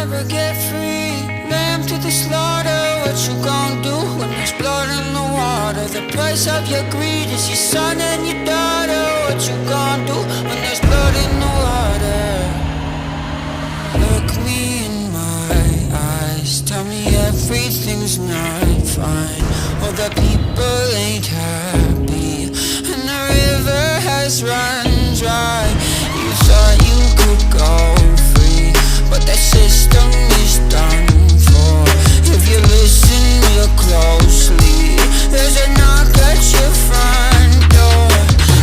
never get free. Lamb to the slaughter, what you gon' do when there's blood in the water? The price of your greed is your son and your daughter. What you gon' do when there's blood in the water? Look me in my eyes, tell me everything's not fine. All the people ain't happy, and the river has run dry. You thought you could go free, but that system is done for. If you listen real closely, there's a knock at your front door.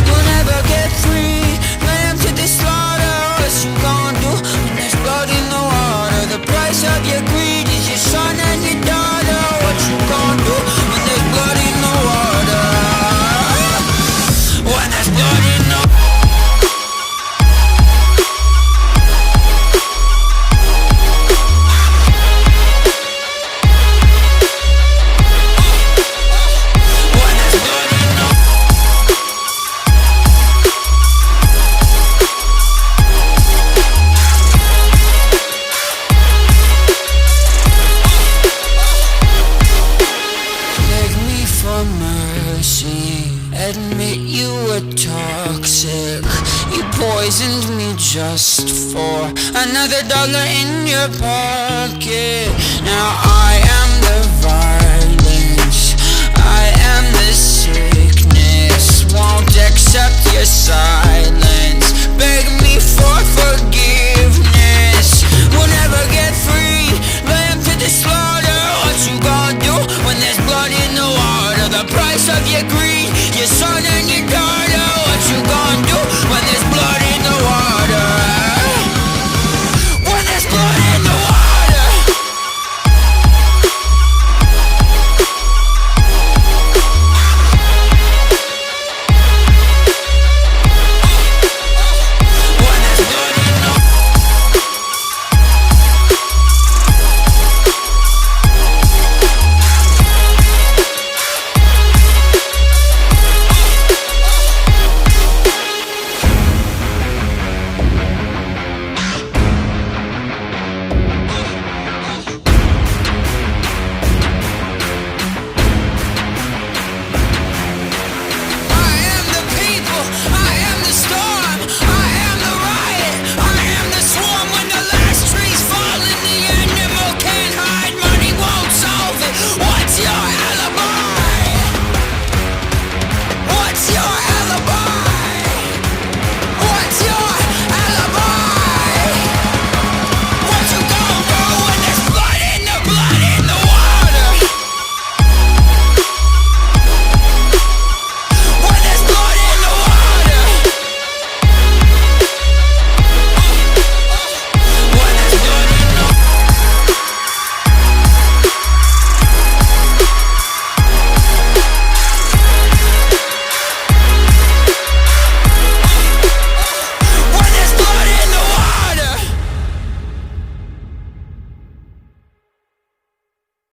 You'll never get free. Lamb to the slaughter, what you gon' do when there's blood in the water? The price of your greed is your son and your daughter. What you gon' do when there's blood in the water? When there's blood in the water. Admit you were toxic. You poisoned me just for another dollar in your pocket. Now I am the violence, I am the sickness. Won't accept your silence, beg me for forgiveness.